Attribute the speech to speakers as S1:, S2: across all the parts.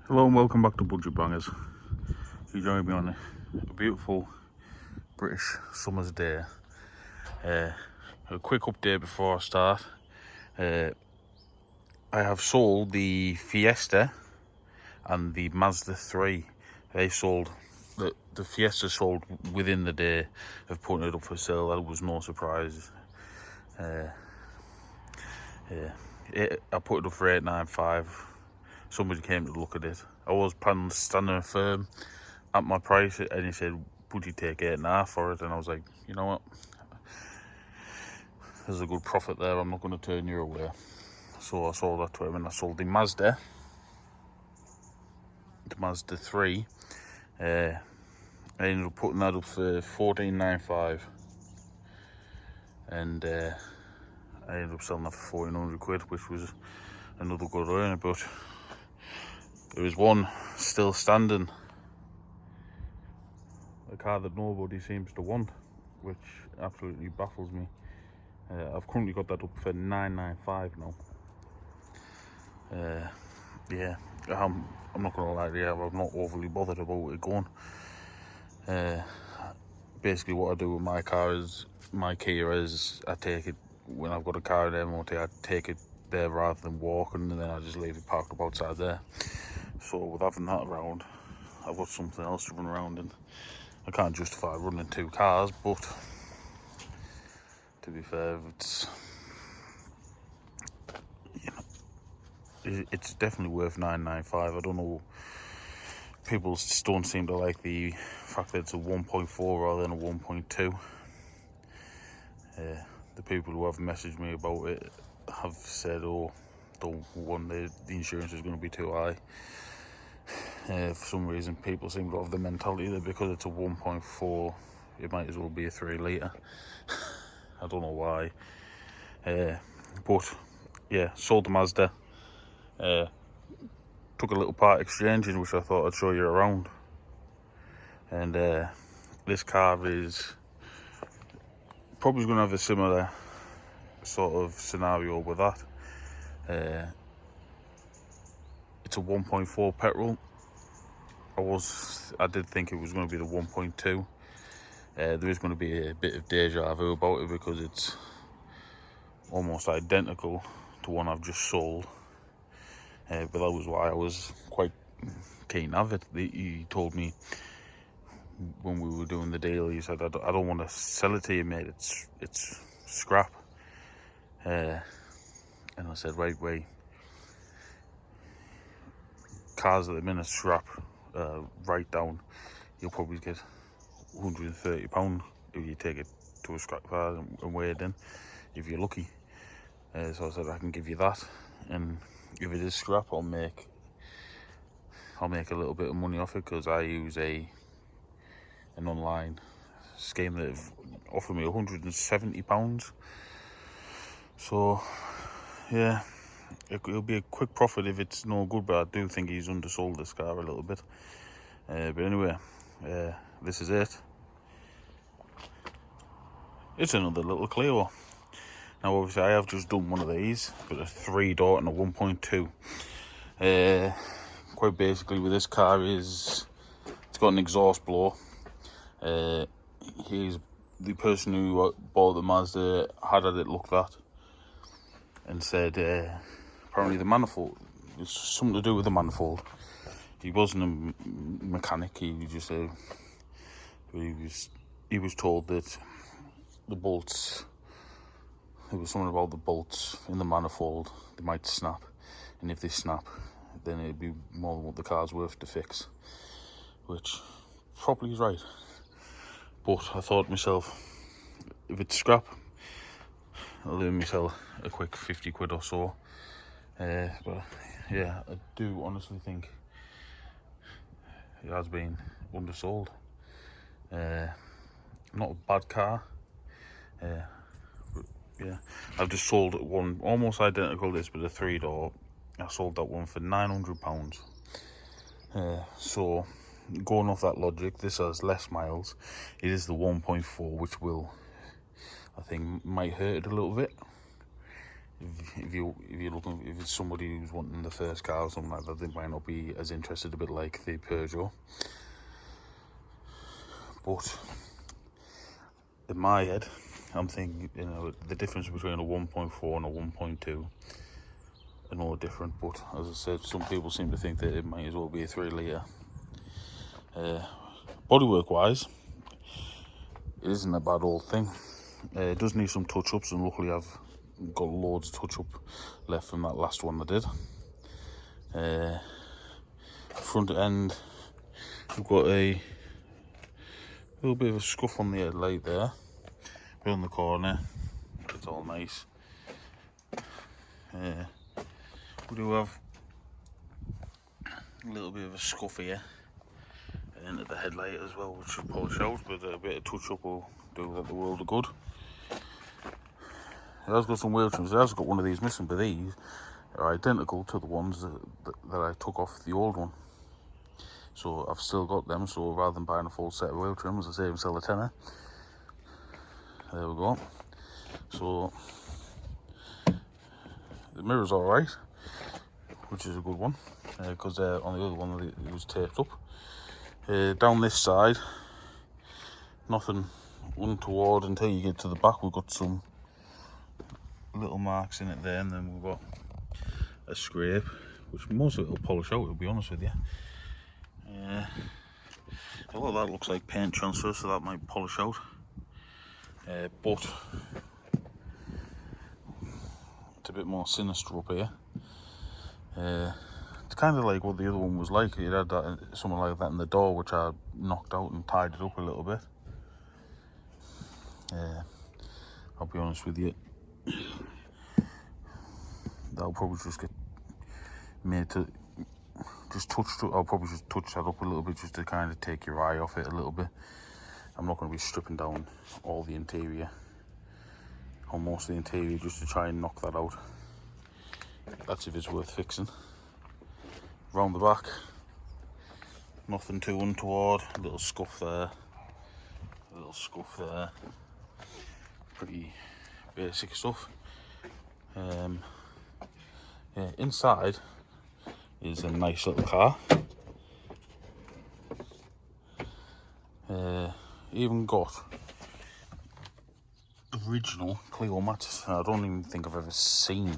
S1: Hello and welcome back to Budget Bangers. You join me on a beautiful British summer's day. A quick update before I start. I have sold the Fiesta and the Mazda 3. They sold, the Fiesta sold within the day of putting it up for sale. That was no surprise. I put it up for $895. Somebody came to look at it. I was planning on standing firm at my price, and he said, would you take $8.5 for it? And I was like, you know what, there's a good profit there, I'm not going to turn you away. So I sold that to him, and I sold the Mazda 3. I ended up putting that up for $14.95, and I ended up selling that for £1,400, which was another good earner. But there is one still standing, a car that nobody seems to want, which absolutely baffles me. I've currently got that up for $995 now. Yeah, I'm not gonna lie to you, I'm not overly bothered about it going. Basically what I do with my car is, my Kia is, I take it, when I've got a car in MOT, I take it there rather than walking, and then I just leave it parked up outside there. So with having that around, I've got something else to run around in. I can't justify running two cars, but to be fair, it's definitely worth $995. I don't know, people just don't seem to like the fact that it's a 1.4 rather than a 1.2. The people who have messaged me about it have said, oh, don't want the insurance is going to be too high. For some reason, people seem to have the mentality that because it's a 1.4, it might as well be a 3 litre. I don't know why. But yeah, sold the Mazda. Took a little part exchanging, which I thought I'd show you around. And this car is probably going to have a similar sort of scenario with that. It's a 1.4 petrol. I did think it was going to be the 1.2. There is going to be a bit of deja vu about it because it's almost identical to one I've just sold. But that was why I was quite keen to have it. He told me when we were doing the deal, he said, I don't want to sell it to you, mate, it's scrap. And I said, right, cars at the minute scrap, right down, you'll probably get £130 if you take it to a scrap car and weigh it in, if you're lucky. So I said, I can give you that, and if it is scrap, I'll make a little bit of money off it, because I use an online scheme that have offered me £170. So yeah, it'll be a quick profit if it's no good, but I do think he's undersold this car a little bit. But anyway, this is it. It's another little Clio. Now obviously I have just done one of these, but a 3-door and a 1.2. Quite basically with this car is, it's got an exhaust blower. He's the person who bought the Mazda had it looked at and said apparently the manifold, it's something to do with the manifold. He wasn't a mechanic, he was told that the bolts, there was something about the bolts in the manifold, they might snap, and if they snap, then it'd be more than what the car's worth to fix, which probably is right. But I thought to myself, if it's scrap, I'll earn myself a quick 50 quid or so. But yeah, I do honestly think it has been undersold. Not a bad car. But yeah, I've just sold one almost identical to this, but a 3-door. I sold that one for £900. So going off that logic, this has less miles. It is the 1.4, which will, I think, might hurt it a little bit. if you're looking, if it's somebody who's wanting the first car or something like that, they might not be as interested, a bit like the Peugeot. But in my head, I'm thinking, you know, the difference between a 1.4 and a 1.2 are all different. But as I said, some people seem to think that it might as well be a 3 litre. Bodywork wise, it isn't a bad old thing. It does need some touch-ups, and luckily I've got loads of touch-up left from that last one I did. Front end, we've got a little bit of a scuff on the headlight there, bit on the corner. It's all nice. We do have a little bit of a scuff here into the headlight as well, which should polish out, but a bit of touch-up will do that the world of good. It has got some wheel trims. It has got one of these missing, but these are identical to the ones that I took off the old one. So I've still got them, so rather than buying a full set of wheel trims, I save and sell a tenner. There we go. So the mirror's alright, which is a good one, because on the other one it was taped up. Down this side, nothing untoward until you get to the back. We've got some little marks in it there, and then we've got a scrape, which most of it will polish out, to be honest with you. A lot of that looks like paint transfer, so that might polish out. But it's a bit more sinister up here. It's kind of like what the other one was like. It had that, something like that in the door, which I knocked out and tied it up a little bit. I'll be honest with you, that'll probably just get made to just touch. I'll probably just touch that up a little bit, just to kind of take your eye off it a little bit. I'm not going to be stripping down all the interior, or most of the interior, just to try and knock that out. That's if it's worth fixing. Round the back, nothing too untoward. A little scuff there, a little scuff there. Pretty basic stuff. Yeah, inside is a nice little car. Even got original Clio mats. I don't even think I've ever seen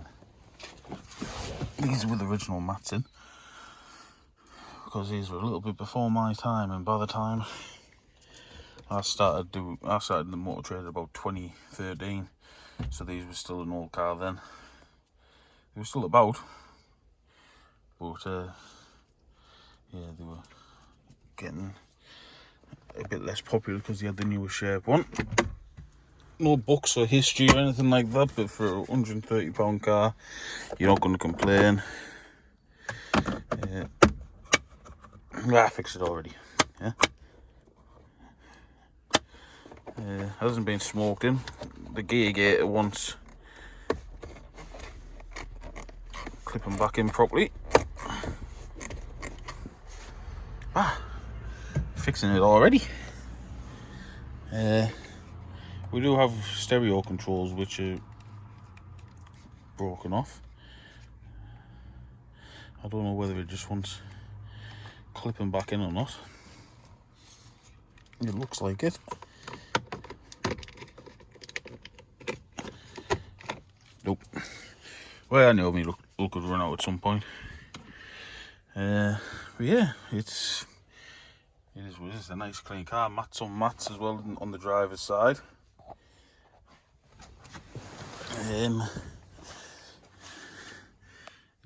S1: these with original mats in, because these were a little bit before my time, and by the time I started in the motor trade about 2013, so these were still an old car then. They were still about, but yeah, they were getting a bit less popular because they had the newer shape one. No books or history or anything like that, but for a £130 car, you're not going to complain. I fixed it already. Yeah. Hasn't been smoked in. The gear gator wants clipping back in properly. Fixing it already. We do have stereo controls which are broken off. I don't know whether it just wants clipping back in or not. It looks like it. Nope. Well, I know me look could run out at some point. But yeah, it is what it is. A nice clean car. Mats on mats as well on the driver's side. It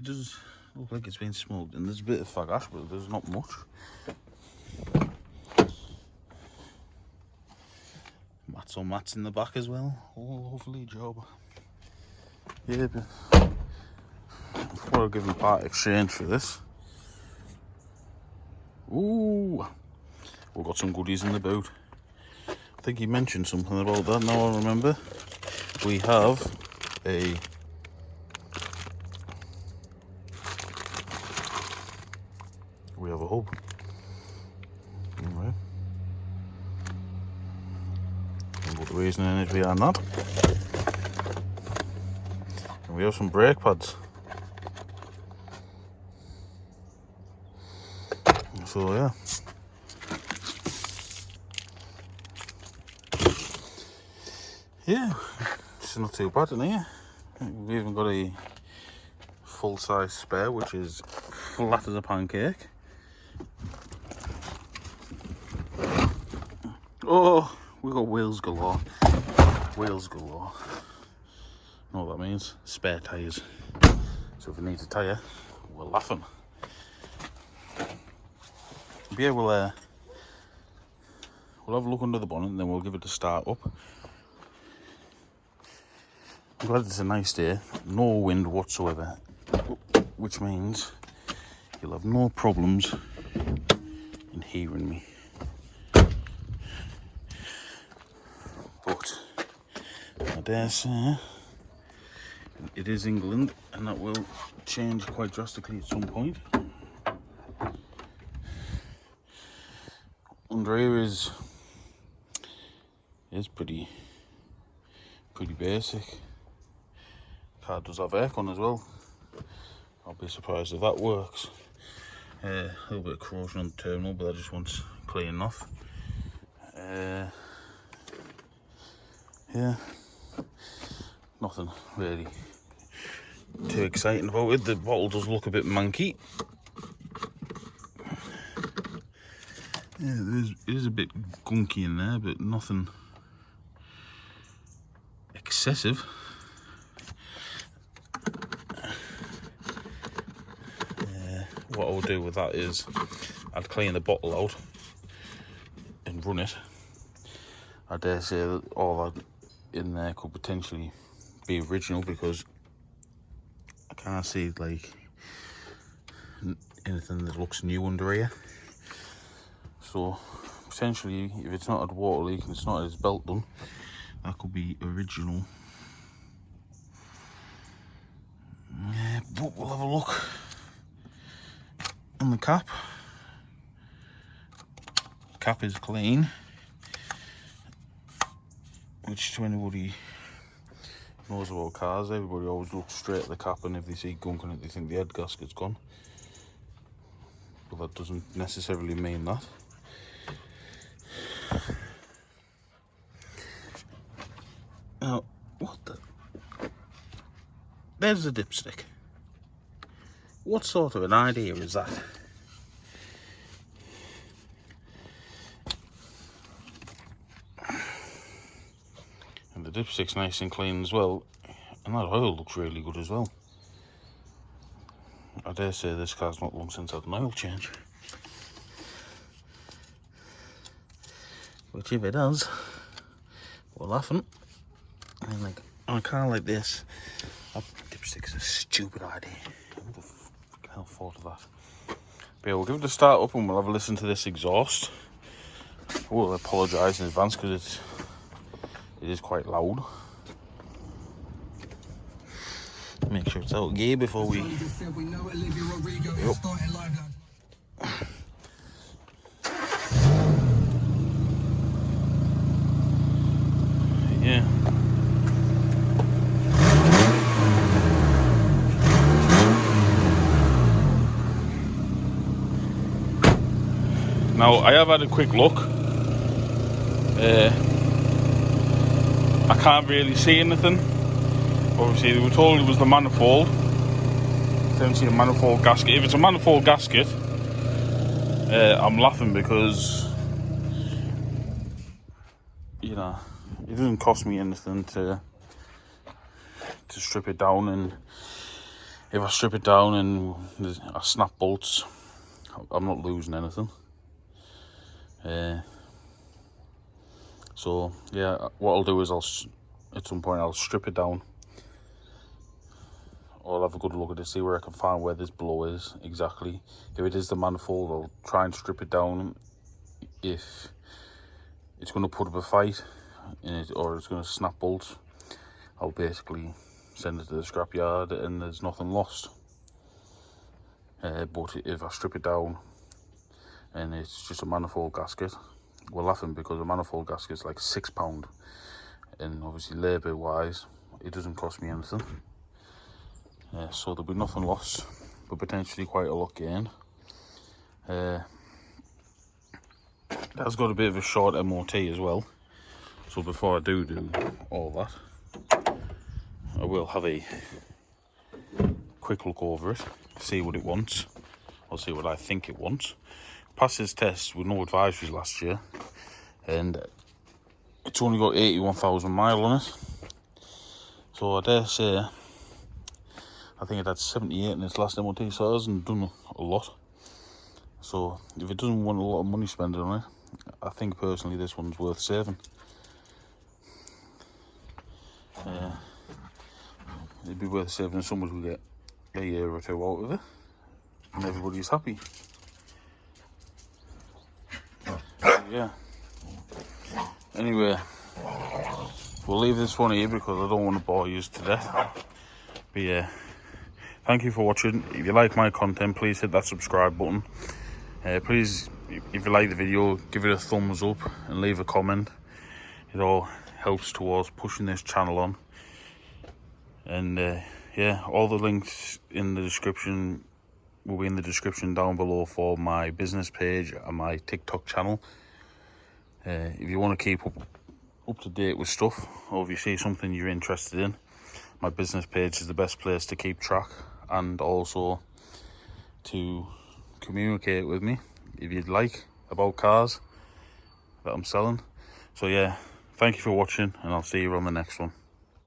S1: does look like it's been smoked, and there's a bit of fag ash, but there's not much. Mats on mats in the back as well. Oh, lovely job. Yeah, but before I give them part exchange for this, ooh, we've got some goodies in the boot. I think he mentioned something about that, now I remember. We have a hub. Anyway, and what the reasoning is behind that. We have some brake pads. So yeah. Yeah, it's not too bad in here. We've even got a full-size spare, which is flat as a pancake. Oh, we got wheels galore. Wheels galore. Know what that means? Spare tyres. So if it needs a tyre, we're laughing. But yeah, we'll have a look under the bonnet and then we'll give it a start up. I'm glad it's a nice day. No wind whatsoever, which means you'll have no problems in hearing me. But I dare say it is England, and that will change quite drastically at some point. Under here is pretty basic. Car does have aircon as well. I'll be surprised if that works. A little bit of corrosion on the terminal, but that just wants cleaning off. Yeah, nothing really too exciting about it. The bottle does look a bit manky. Yeah, it is a bit gunky in there, but nothing excessive. What I'll do with that is I'd clean the bottle out and run it. I dare say that all that in there could potentially be original, because I can't see like anything that looks new under here. So potentially, if it's not had water leak and it's not had its belt done, that could be original. Yeah, but we'll have a look on the cap. Cap is clean, which to anybody who knows about cars, everybody always looks straight at the cap, and if they see gunk on it they think the head gasket's gone, but that doesn't necessarily mean that. Now, what the? There's the dipstick. What sort of an idea is that? And the dipstick's nice and clean as well, and that oil looks really good as well. I dare say this car's not long since had an oil change. Which if it has, we're laughing. I mean, like, on a car like this, that dipstick's a stupid idea. Who the fuck hell thought of that? But yeah, we'll give it a start up and we'll have a listen to this exhaust. I will apologise in advance because it is quite loud. Make sure it's out of gear before we... Yep. Yeah. Now, I have had a quick look. I can't really see anything. Obviously, they were told it was the manifold. I don't see a manifold gasket. If it's a manifold gasket, I'm laughing because, you know, it doesn't cost me anything to strip it down, and if I strip it down and I snap bolts, I'm not losing anything. So yeah, what I'll do is at some point I'll strip it down, or I'll have a good look at it, see where I can find where this blow is exactly. If it is the manifold, I'll try and strip it down. If it's going to put up a fight in it, or it's going to snap bolts, I'll basically send it to the scrapyard and there's nothing lost. But if I strip it down and it's just a manifold gasket, we're laughing because a manifold gasket is like £6, and obviously labour wise it doesn't cost me anything. So there'll be nothing lost, but potentially quite a lot gained. That's got a bit of a short MOT as well, so before I do all that, I will have a quick look over it, see what it wants, or see what I think it wants. Passed its test with no advisories last year, and it's only got 81,000 miles on it. So I dare say, I think it had 78 in its last MOT, so it hasn't done a lot. So if it doesn't want a lot of money spent on it, I think personally this one's worth saving. It'd be worth saving, and someone will get a year or two out of it, and everybody's happy. Yeah. Anyway, we'll leave this one here because I don't want to bore you to death. But yeah, thank you for watching. If you like my content, please hit that subscribe button. Please, if you like the video, give it a thumbs up and leave a comment. It all helps towards pushing this channel on. And yeah, all the links in the description will be in the description down below for my business page and my TikTok channel. If you want to keep up to date with stuff, or if you see something you're interested in, my business page is the best place to keep track, and also to communicate with me if you'd like about cars that I'm selling. So yeah, thank you for watching, and I'll see you on the next one.